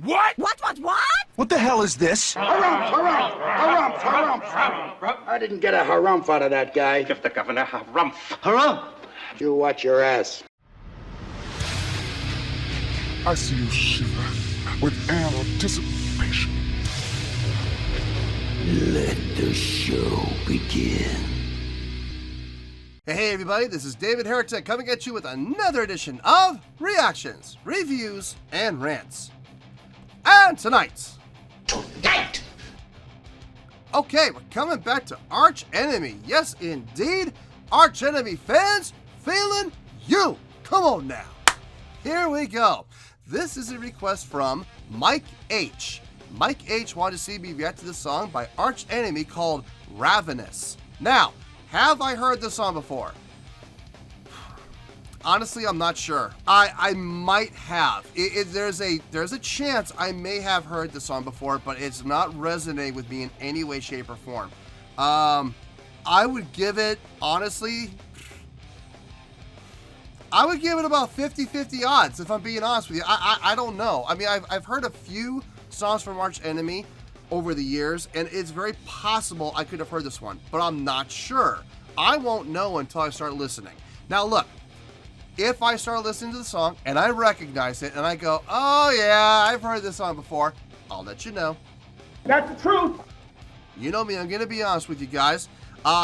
What? What? What the hell is this? Harumph. I didn't get a harumph out of that guy. Give the governor harumph. Harumph! You watch your ass. I see you shiver with anticipation. Let the show begin. Hey everybody, this is David Heretic coming at you with another edition of Reactions, Reviews, and Rants. And tonight... Okay, we're coming back to Arch Enemy. Yes, indeed. Arch Enemy fans, feeling you. Come on now. Here we go. This is a request from Mike H. Mike H wanted to see me react to this song by Arch Enemy called Ravenous. Now, have I heard this song before? Honestly, I'm not sure. I might have. There's a chance I may have heard this song before, but it's not resonating with me in any way, shape, or form. I would give it, honestly, I would give it about 50-50 odds, if I'm being honest with you. I don't know. I mean, I've heard a few songs from Arch Enemy over the years, and it's very possible I could have heard this one, but I'm not sure. I won't know until I start listening. Now look, if I start listening to the song and I recognize it and I go, oh yeah, I've heard this song before, I'll let you know. That's the truth. You know me, I'm gonna be honest with you guys.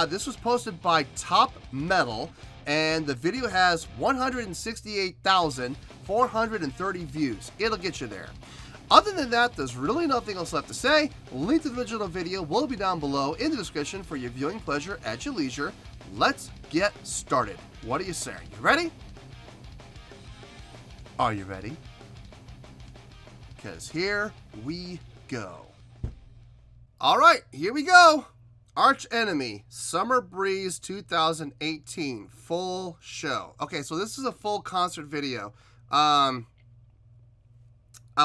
This was posted by Top Metal, and the video has 168,430 views. It'll get you there. Other than that, there's really nothing else left to say. Link to the original video will be down below in the description for your viewing pleasure at your leisure. Let's get started. What do you say? You ready? Are you ready? Because here we go. All right, here we go. Arch Enemy, Summer Breeze 2018, full show. Okay, so this is a full concert video. I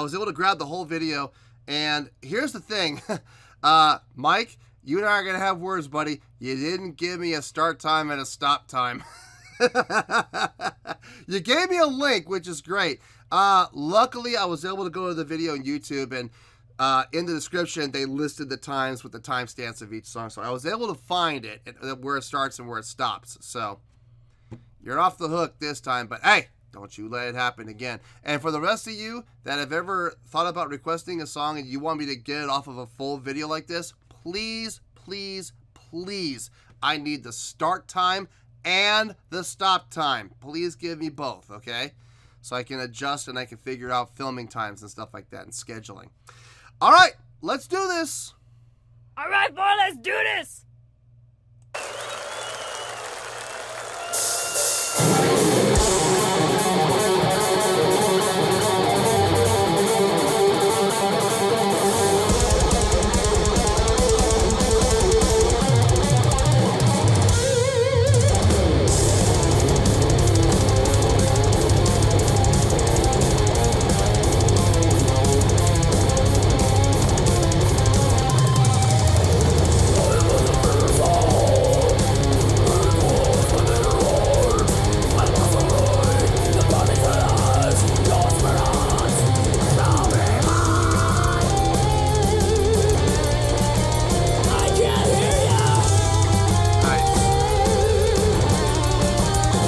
was able to grab the whole video, and here's the thing. Mike, you and I are going to have words, buddy. You didn't give me a start time and a stop time. You gave me a link, which is great. Luckily, I was able to go to the video on YouTube, and in the description, they listed the times with the timestamps of each song. So I was able to find it, where it starts and where it stops. So you're off the hook this time, but hey, don't you let it happen again. And for the rest of you that have ever thought about requesting a song and you want me to get it off of a full video like this, please, please, please, I need the start time and the stop time. Please give me both, okay? So I can adjust and I can figure out filming times and stuff like that and scheduling. All right, let's do this. All right, boy, let's do this.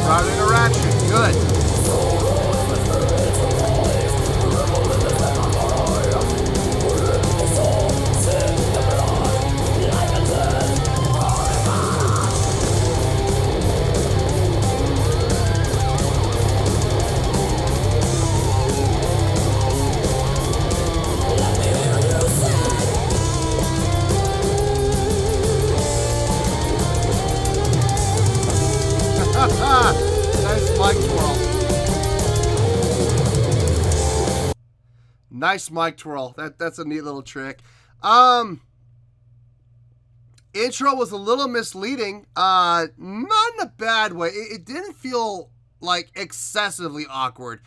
Crowd interaction, good. Nice mic twirl. Nice mic twirl. That's a neat little trick. Intro was a little misleading. Not in a bad way. It didn't feel like excessively awkward.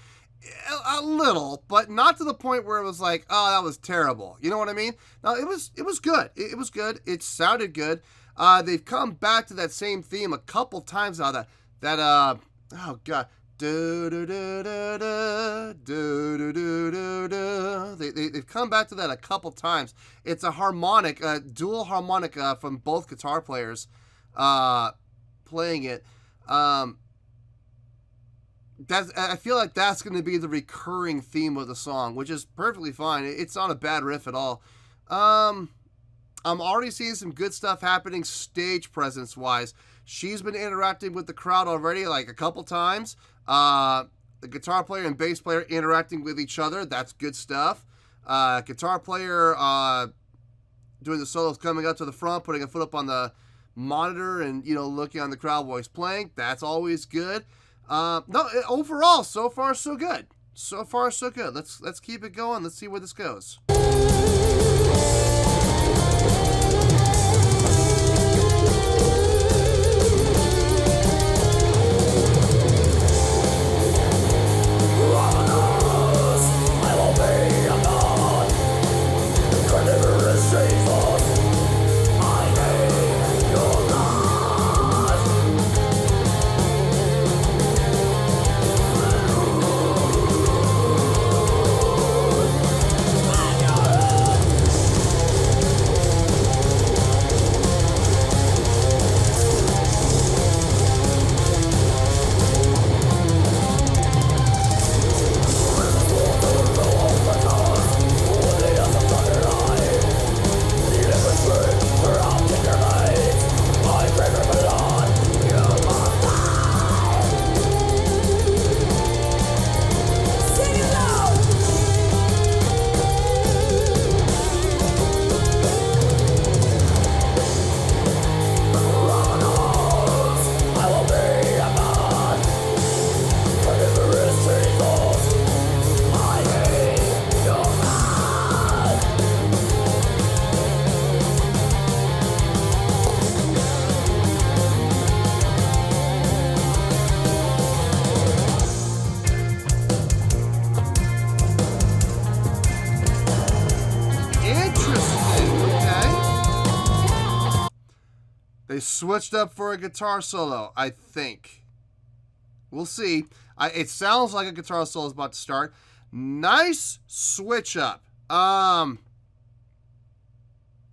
A little, but not to the point where it was like, oh, that was terrible. You know what I mean? No, it was good. It was good. It sounded good. They've come back to that same theme a couple times now. Oh god, Do do do do do do do do do do. They've come back to that a couple times. It's a harmonic, dual harmonic from both guitar players playing it. I feel like that's going to be the recurring theme of the song, which is perfectly fine. It's not a bad riff at all. I'm already seeing some good stuff happening stage presence wise. She's been interacting with the crowd already like a couple times. The guitar player and bass player interacting with each other. That's good stuff. Guitar player doing the solos, coming up to the front, putting a foot up on the monitor and, you know, looking on the crowd while he's playing. That's always good. Overall, so far so good. So far so good. Let's keep it going. Let's see where this goes. They switched up for a guitar solo, I think. We'll see. It sounds like a guitar solo is about to start. Nice switch up.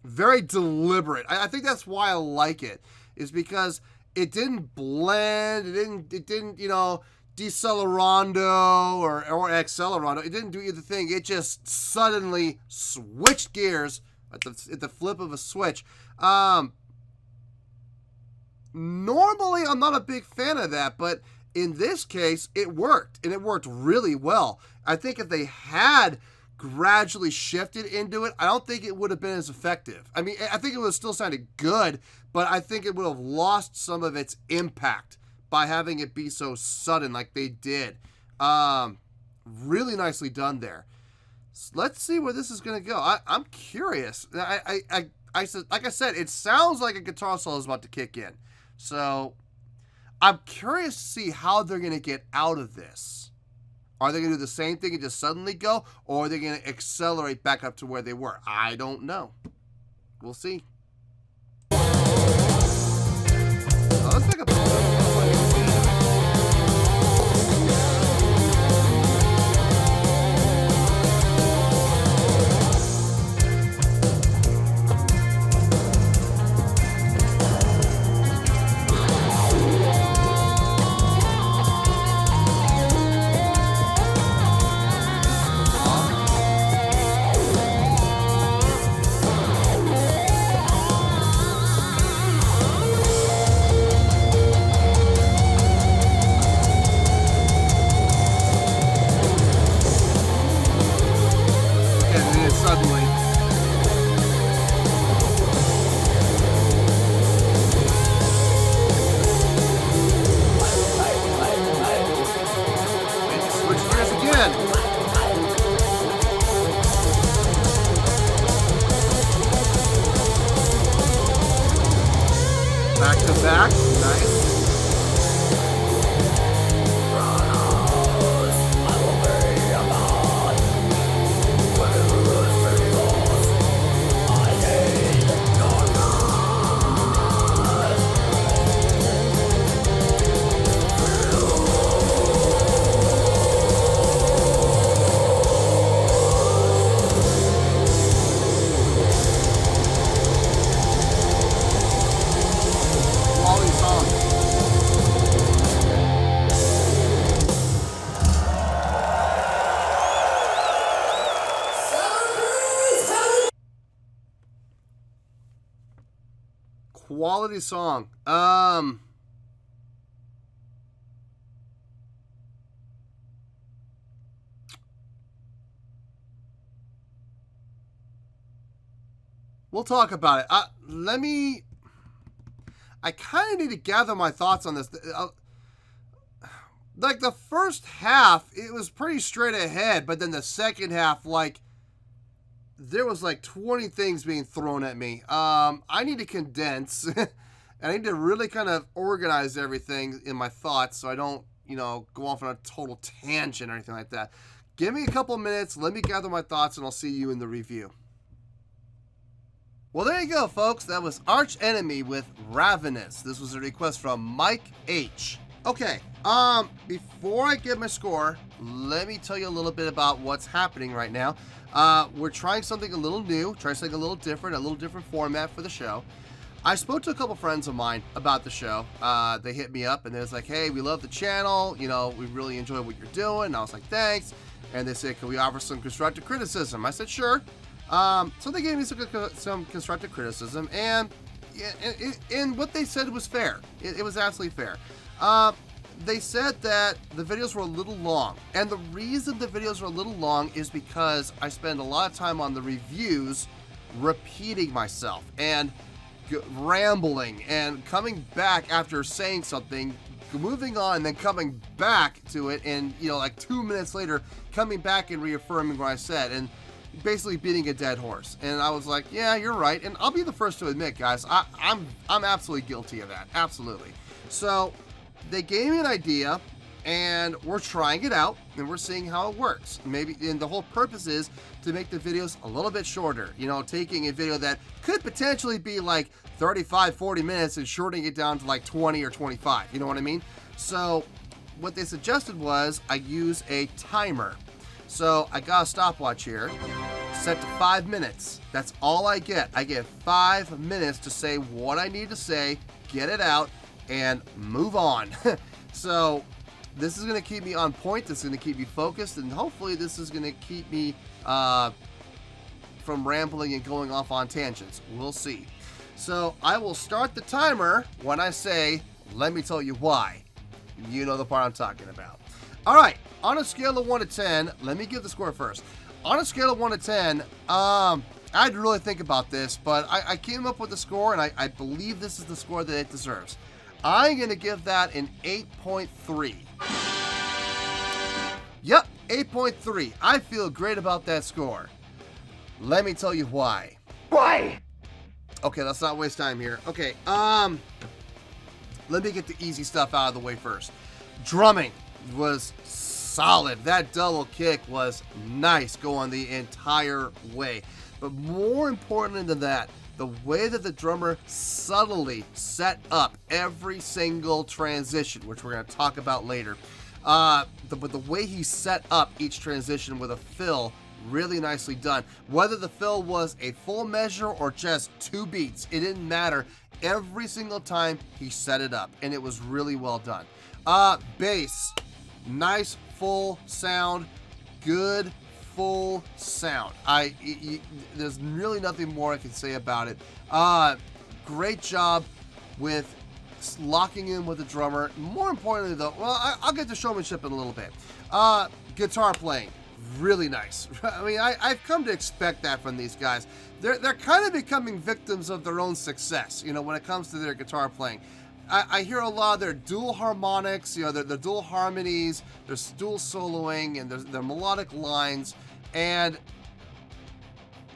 Very deliberate. I think that's why I like it, is because it didn't blend. It didn't, you know, decelerando or accelerando. It didn't do either thing. It just suddenly switched gears at the flip of a switch. Normally, I'm not a big fan of that, but in this case, it worked, and it worked really well. I think if they had gradually shifted into it, I don't think it would have been as effective. I mean, I think it would have still sounded good, but I think it would have lost some of its impact by having it be so sudden like they did. Really nicely done there. So let's see where this is going to go. I'm curious. Like I said, it sounds like a guitar solo is about to kick in. So I'm curious to see how they're going to get out of this. Are they going to do the same thing and just suddenly go? Or are they going to accelerate back up to where they were? I don't know. We'll see. Oh, let's pick up back to back. Nice. quality song. We'll talk about it. I kind of need to gather my thoughts on this. Like, the first half, it was pretty straight ahead, but then the second half, like, there was like 20 things being thrown at me. I need to condense, and I need to really kind of organize everything in my thoughts so I don't, go off on a total tangent or anything like that. Give me a couple minutes, let me gather my thoughts, and I'll see you in the review. Well, there you go, folks. That was Arch Enemy with Ravenous. This was a request from Mike H. Okay, before I give my score, let me tell you a little bit about what's happening right now. We're trying something a little new, trying something a little different format for the show. I spoke to a couple friends of mine about the show. They hit me up and they was like, hey, we love the channel, we really enjoy what you're doing. And I was like, thanks. And they said, can we offer some constructive criticism? I said, sure. So they gave me some constructive criticism, and what they said was fair. It was absolutely fair. They said that the videos were a little long, and the reason the videos were a little long is because I spend a lot of time on the reviews repeating myself and rambling and coming back after saying something, moving on, and then coming back to it, and like 2 minutes later coming back and reaffirming what I said, and basically beating a dead horse. And I was like, yeah, you're right. And I'll be the first to admit, guys, I'm absolutely guilty of that. Absolutely. So they gave me an idea, and we're trying it out, and we're seeing how it works. Maybe, and the whole purpose is to make the videos a little bit shorter, taking a video that could potentially be like 35, 40 minutes and shortening it down to like 20 or 25. You know what I mean? So what they suggested was I use a timer. So I got a stopwatch here, set to 5 minutes. That's all I get. I get 5 minutes to say what I need to say, get it out, and move on. So this is going to keep me on point. This is going to keep me focused, and hopefully this is going to keep me from rambling and going off on tangents. We'll see. So I will start the timer when I say, let me tell you why. You know the part I'm talking about. All right, on a scale of 1 to 10, let me give the score first. On a scale of 1 to 10, I had to really think about this, but I came up with the score, and I believe this is the score that it deserves. I'm going to give that an 8.3. Yep, 8.3. I feel great about that score. Let me tell you why. Why? Okay, let's not waste time here. Okay, let me get the easy stuff out of the way first. Drumming was solid. That double kick was nice going the entire way. But more important than that, the way that the drummer subtly set up every single transition, which we're going to talk about later, but the way he set up each transition with a fill, really nicely done. Whether the fill was a full measure or just 2 beats, it didn't matter. Every single time he set it up, and it was really well done. Bass, nice full sound, good full sound. There's really nothing more I can say about it. Great job with locking in with the drummer. More importantly, though, well, I'll get to showmanship in a little bit. Guitar playing, really nice. I mean, I've come to expect that from these guys. They're kind of becoming victims of their own success, when it comes to their guitar playing. I hear a lot of their dual harmonics, their dual harmonies, their dual soloing, and their melodic lines, and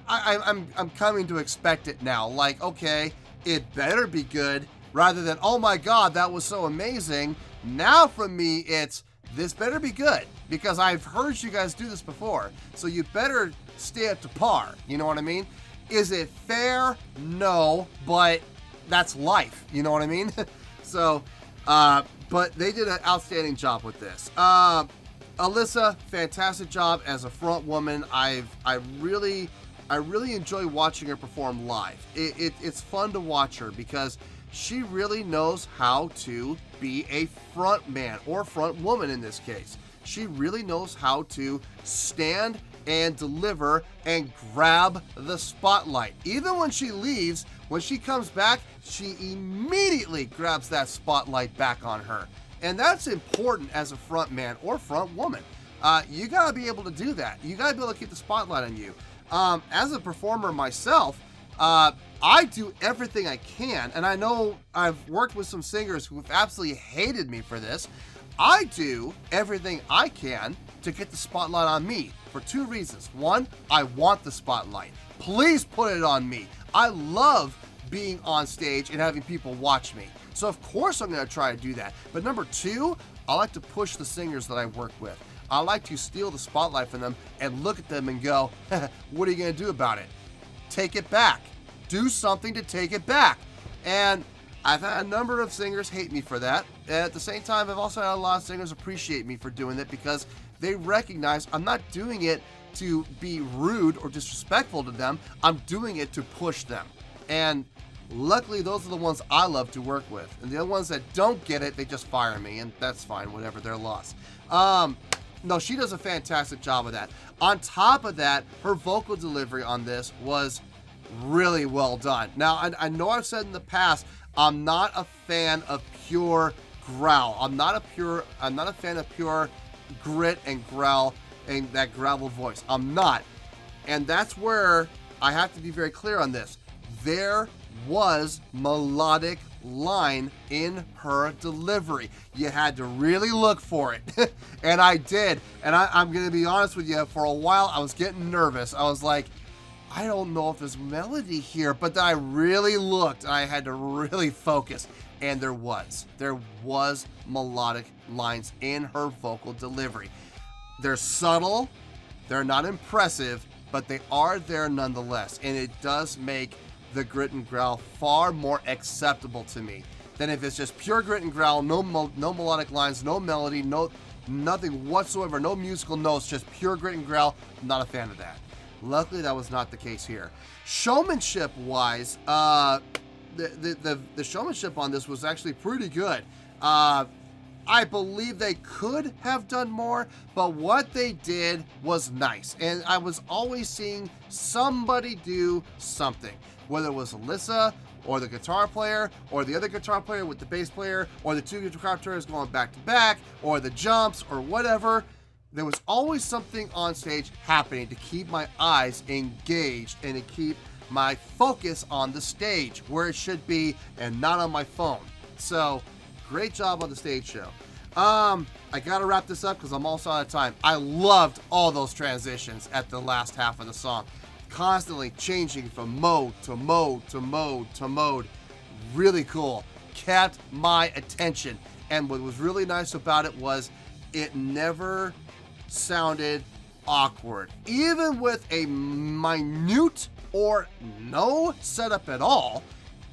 I'm coming to expect it now. Like, okay, it better be good, rather than, oh my God, that was so amazing. Now from me, it's, this better be good, because I've heard you guys do this before, so you better stay up to par. You know what I mean? Is it fair? No, but that's life. You know what I mean? So, but they did an outstanding job with this. Alyssa, fantastic job as a front woman. I really enjoy watching her perform live. It's fun to watch her because she really knows how to be a front man, or front woman in this case. She really knows how to stand and deliver and grab the spotlight. Even when she leaves, When she comes back, she immediately grabs that spotlight back on her. And that's important as a front man or front woman. You gotta be able to do that. You gotta be able to keep the spotlight on you. As a performer myself, I do everything I can, and I know I've worked with some singers who have absolutely hated me for this. I do everything I can to get the spotlight on me for two reasons. One, I want the spotlight. Please put it on me. I love being on stage and having people watch me. So of course I'm going to try to do that. But number two, I like to push the singers that I work with. I like to steal the spotlight from them and look at them and go, what are you going to do about it? Take it back. Do something to take it back. And I've had a number of singers hate me for that. And at the same time, I've also had a lot of singers appreciate me for doing that because they recognize I'm not doing it to be rude or disrespectful to them. I'm doing it to push them. And luckily, those are the ones I love to work with. And the other ones that don't get it, they just fire me. And that's fine, whatever, their loss. No, she does a fantastic job of that. On top of that, her vocal delivery on this was really well done. Now, I know I've said in the past, I'm not a fan of pure growl. I'm not a fan of pure grit and growl and that gravel voice. I'm not. And that's where I have to be very clear on this. There was melodic line in her delivery. You had to really look for it. And I did. And I'm going to be honest with you, for a while I was getting nervous. I was like, I don't know if there's melody here, but then I really looked and I had to really focus. And there was melodic lines in her vocal delivery. They're subtle, they're not impressive, but they are there nonetheless. And it does make the grit and growl far more acceptable to me than if it's just pure grit and growl, no melodic lines, no melody, nothing whatsoever, no musical notes, just pure grit and growl. I'm not a fan of that. Luckily, that was not the case here. Showmanship-wise, the showmanship on this was actually pretty good. I believe they could have done more, but what they did was nice. And I was always seeing somebody do something, whether it was Alyssa or the guitar player or the other guitar player with the bass player or the two guitar players going back to back or the jumps or whatever. There was always something on stage happening to keep my eyes engaged and to keep my focus on the stage where it should be and not on my phone. So, great job on the stage show. I gotta wrap this up because I'm also out of time. I loved all those transitions at the last half of the song. Constantly changing from mode to mode to mode to mode. Really cool. Kept my attention. And what was really nice about it was it never sounded awkward. Even with a minute or no setup at all,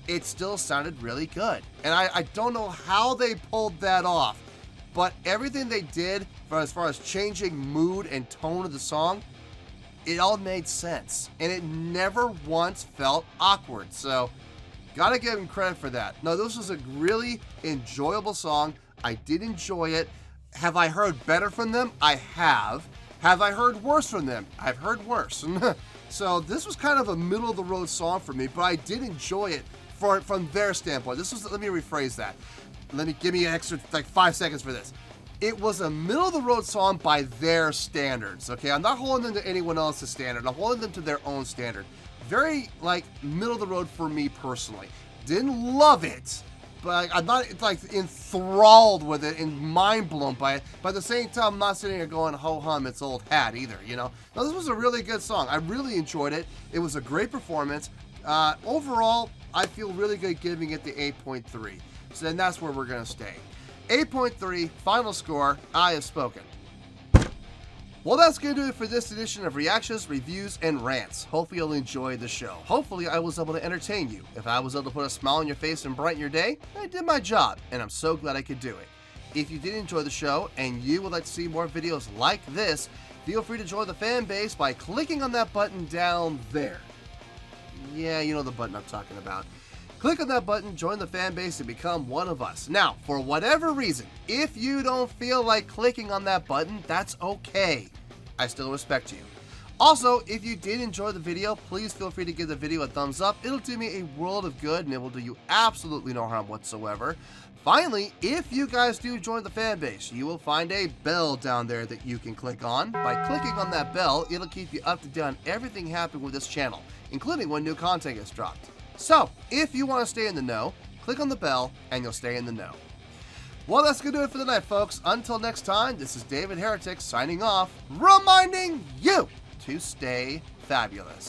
it still sounded really good. And I don't know how they pulled that off, but everything they did as far as changing mood and tone of the song, it all made sense. And it never once felt awkward. So, gotta give them credit for that. No, this was a really enjoyable song. I did enjoy it. Have I heard better from them? I have. Have I heard worse from them? I've heard worse. So this was kind of a middle of the road song for me, but I did enjoy it from their standpoint. Let me rephrase that. Give me an extra 5 seconds for this. It was a middle of the road song by their standards, okay? I'm not holding them to anyone else's standard. I'm holding them to their own standard. Very middle of the road for me personally. Didn't love it, but I'm not enthralled with it and mind blown by it. But at the same time, I'm not sitting here going, ho hum, it's old hat either, you know? No, this was a really good song. I really enjoyed it. It was a great performance. Overall, I feel really good giving it the 8.3. So then that's where we're going to stay. 8.3, final score, I have spoken. Well, that's going to do it for this edition of Reactions, Reviews, and Rants. Hopefully you'll enjoy the show. Hopefully I was able to entertain you. If I was able to put a smile on your face and brighten your day, I did my job, and I'm so glad I could do it. If you did enjoy the show, and you would like to see more videos like this, feel free to join the fan base by clicking on that button down there. Yeah, you know the button I'm talking about. Click on that button, join the fan base, and become one of us. Now, for whatever reason, if you don't feel like clicking on that button, that's okay. I still respect you. Also, if you did enjoy the video, please feel free to give the video a thumbs up. It'll do me a world of good and it will do you absolutely no harm whatsoever. Finally, if you guys do join the fan base, you will find a bell down there that you can click on. By clicking on that bell, it'll keep you up to date on everything happening with this channel, including when new content gets dropped. So, if you want to stay in the know, click on the bell and you'll stay in the know. Well, that's going to do it for the night, folks. Until next time, this is David Heretic signing off, reminding you to stay fabulous.